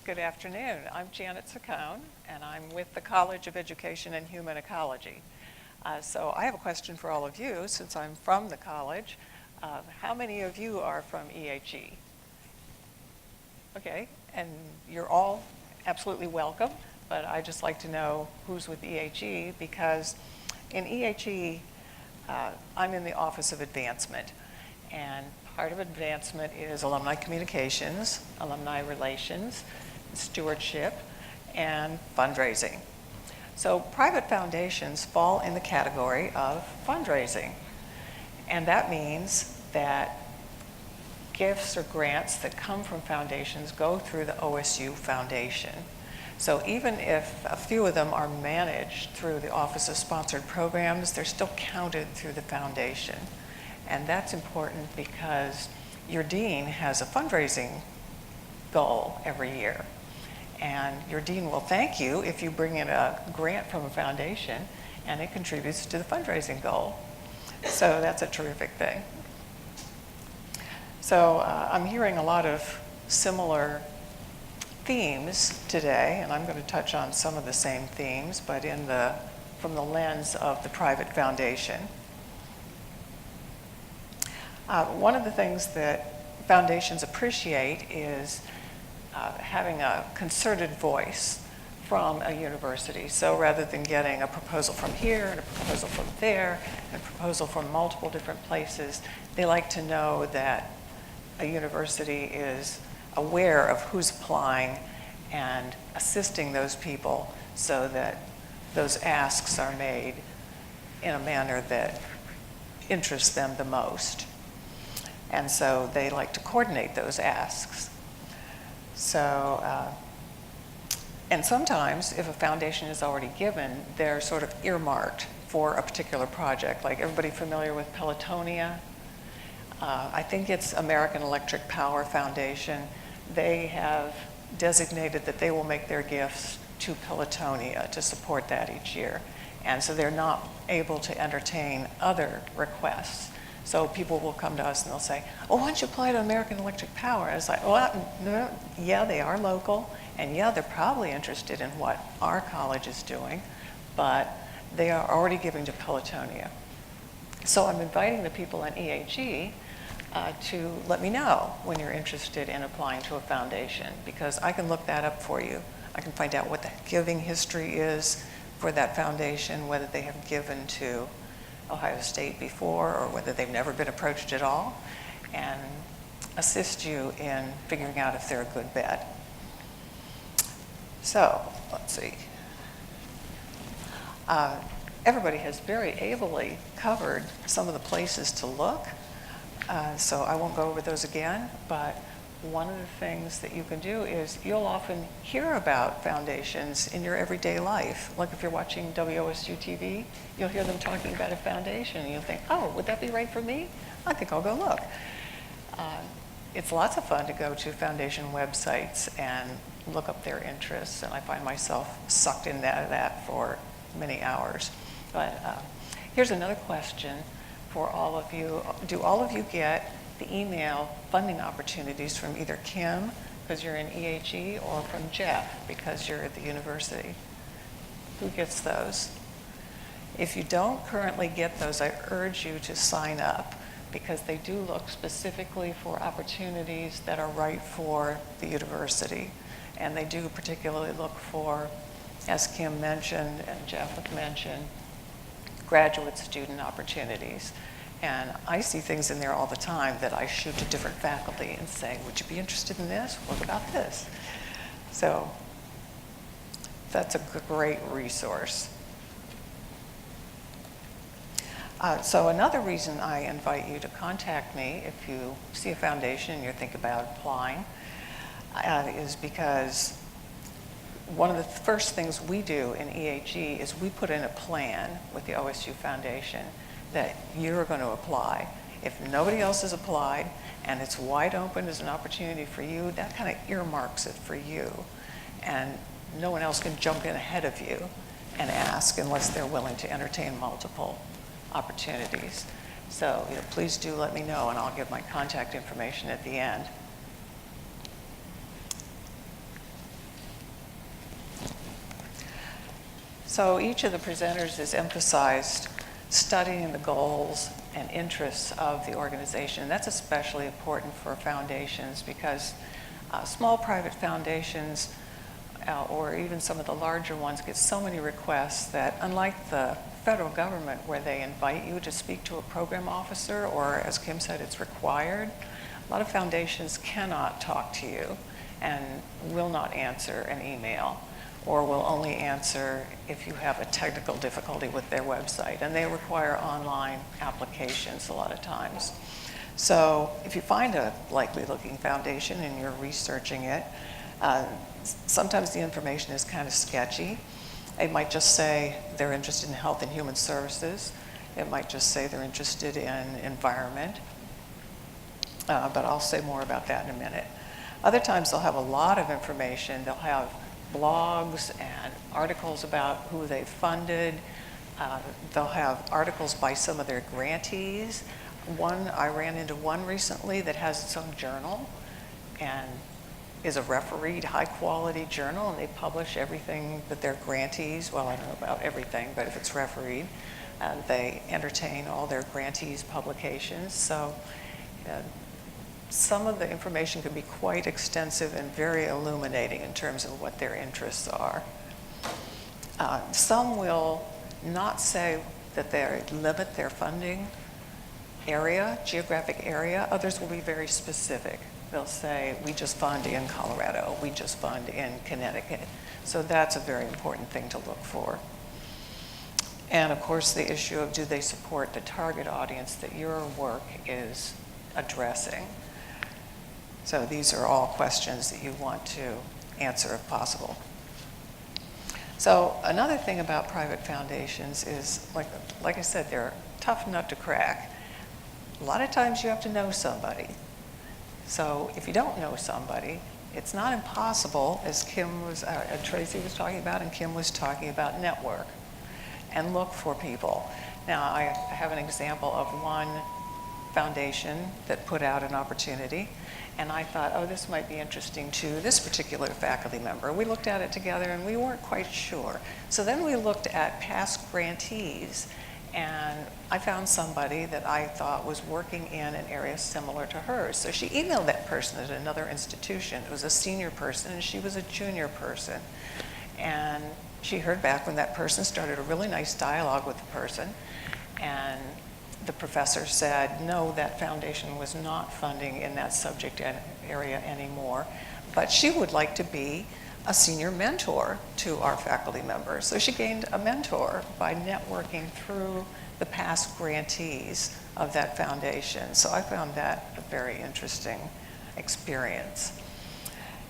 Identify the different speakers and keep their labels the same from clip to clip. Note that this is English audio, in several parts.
Speaker 1: Good afternoon. I'm Janet Ciccone, and I'm with the College of Education and Human Ecology. So I have a question for all of you, since I'm from the college. How many of you are from EHE? Okay, and you're all absolutely welcome, but I'd just like to know who's with EHE, because in EHE, I'm in the Office of Advancement, and part of advancement is alumni communications, alumni relations, stewardship, and fundraising. So private foundations fall in the category of fundraising, and that means that gifts or grants that come from foundations go through the OSU Foundation. So even if a few of them are managed through the Office of Sponsored Programs, they're still counted through the foundation. And that's important because your dean has a fundraising goal every year. And your dean will thank you if you bring in a grant from a foundation and it contributes to the fundraising goal. So that's a terrific thing. So I'm hearing a lot of similar themes today, and I'm going to touch on some of the same themes, but from the lens of the private foundation. One of the things that foundations appreciate is having a concerted voice from a university. So rather than getting a proposal from here and a proposal from there and a proposal from multiple different places, they like to know that a university is aware of who's applying and assisting those people so that those asks are made in a manner that interests them the most. And so they like to coordinate those asks. So, and sometimes if a foundation is already given, they're sort of earmarked for a particular project. Like, everybody familiar with Pelotonia? I think it's American Electric Power Foundation. They have designated that they will make their gifts to Pelotonia to support that each year. And so they're not able to entertain other requests. So people will come to us and they'll say, "Oh, why don't you apply to American Electric Power?" I was like, "Well, no, yeah, they are local, and yeah, they're probably interested in what our college is doing, but they are already giving to Pelotonia." So I'm inviting the people in EHE to let me know when you're interested in applying to a foundation, because I can look that up for you. I can find out what the giving history is for that foundation, whether they have given to Ohio State before or whether they've never been approached at all, and assist you in figuring out if they're a good bet. So, let's see. Everybody has very ably covered some of the places to look, so I won't go over those again, but one of the things that you can do is you'll often hear about foundations in your everyday life. Like if you're watching WOSU TV, you'll hear them talking about a foundation, and you'll think, "Oh, would that be right for me? I think I'll go look." It's lots of fun to go to foundation websites and look up their interests, and I find myself sucked into that for many hours. But here's another question for all of you. Do all of you get the email funding opportunities from either Kim, because you're in EHE, or from Jeff, because you're at the university? Who gets those? If you don't currently get those, I urge you to sign up, because they do look specifically for opportunities that are right for the university. And they do particularly look for, as Kim mentioned and Jeff have mentioned, graduate student opportunities. And I see things in there all the time that I shoot to different faculty and say, "Would you be interested in this? What about this?" So that's a great resource. So another reason I invite you to contact me if you see a foundation and you're thinking about applying is because one of the first things we do in EHE is we put in a plan with the OSU Foundation that you're going to apply. If nobody else has applied and it's wide open as an opportunity for you, that kind of earmarks it for you. And no one else can jump in ahead of you and ask unless they're willing to entertain multiple opportunities. So please do let me know, and I'll give my contact information at the end. So each of the presenters has emphasized studying the goals and interests of the organization. That's especially important for foundations because small private foundations or even some of the larger ones get so many requests that, unlike the federal government where they invite you to speak to a program officer, or as Kim said, it's required, a lot of foundations cannot talk to you and will not answer an email, or will only answer if you have a technical difficulty with their website, and they require online applications a lot of times. So if you find a likely looking foundation and you're researching it, sometimes the information is kind of sketchy. It might just say they're interested in health and human services. It might just say they're interested in environment. But I'll say more about that in a minute. Other times they'll have a lot of information. They'll have blogs and articles about who they've funded. They'll have articles by some of their grantees. I ran into one recently that has its own journal and is a refereed, high-quality journal, and they publish everything that their grantees, well, I don't know about everything, but if it's refereed, they entertain all their grantees' publications. So some of the information can be quite extensive and very illuminating in terms of what their interests are. Some will not say that they limit their funding area, geographic area. Others will be very specific. They'll say, we just fund in Colorado, we just fund in Connecticut. So that's a very important thing to look for. And of course, the issue of do they support the target audience that your work is addressing? So these are all questions that you want to answer if possible. So another thing about private foundations is, like I said, they're a tough nut to crack. A lot of times you have to know somebody. So if you don't know somebody, it's not impossible, as Tracy was talking about and Kim was talking about, network and look for people. Now, I have an example of one foundation that put out an opportunity, and I thought, oh, this might be interesting to this particular faculty member. We looked at it together and we weren't quite sure. So then we looked at past grantees, and I found somebody that I thought was working in an area similar to hers. So she emailed that person at another institution. It was a senior person and she was a junior person. And she heard back when that person started a really nice dialogue with the person. And the professor said, no, that foundation was not funding in that subject area anymore, but she would like to be a senior mentor to our faculty members. So she gained a mentor by networking through the past grantees of that foundation. So I found that a very interesting experience.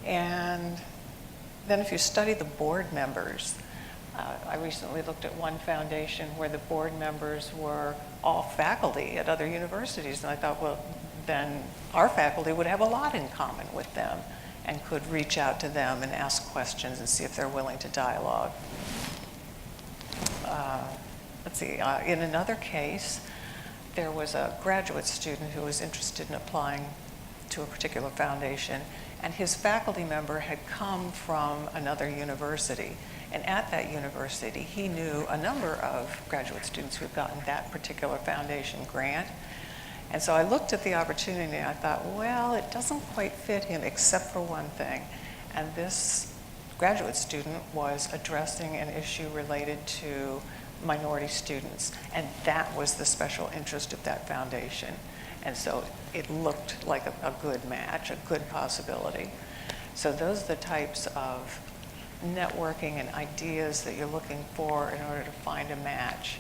Speaker 1: And then if you study the board members, I recently looked at one foundation where the board members were all faculty at other universities, and I thought, well, then our faculty would have a lot in common with them and could reach out to them and ask questions and see if they're willing to dialogue. Let's see, in another case, there was a graduate student who was interested in applying to a particular foundation, and his faculty member had come from another university. And at that university, he knew a number of graduate students who had gotten that particular foundation grant. And so I looked at the opportunity and I thought, well, it doesn't quite fit him except for one thing. And this graduate student was addressing an issue related to minority students. And that was the special interest of that foundation. And so it looked like a good match, a good possibility. So those are the types of networking and ideas that you're looking for in order to find a match.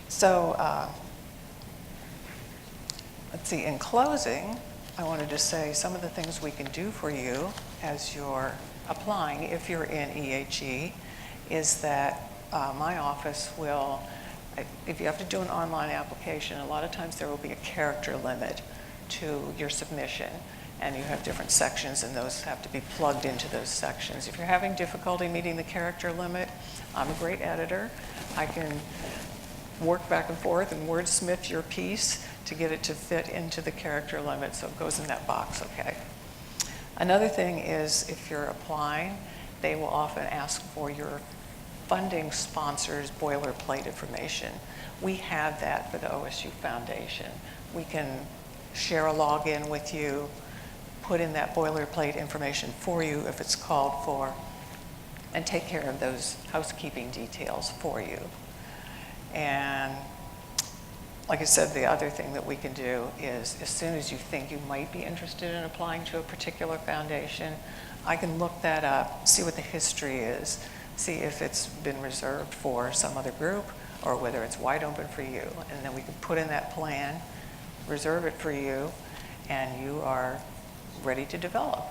Speaker 1: So let's see, in closing, I wanted to say some of the things we can do for you as you're applying, if you're in EHE, is that my office will, if you have to do an online application, a lot of times there will be a character limit to your submission. And you have different sections, and those have to be plugged into those sections. If you're having difficulty meeting the character limit, I'm a great editor. I can work back and forth and wordsmith your piece to get it to fit into the character limit, so it goes in that box, okay? Another thing is, if you're applying they will often ask for your funding sponsor's boilerplate information. We have that for the OSU Foundation. We can share a login with you, put in that boilerplate information for you if it's called for, and take care of those housekeeping details for you. And like I said, the other thing that we can do is, as soon as you think you might be interested in applying to a particular foundation, I can look that up, see what the history is, see if it's been reserved for some other group or whether it's wide open for you. And then we can put in that plan, reserve it for you, and you are ready to develop.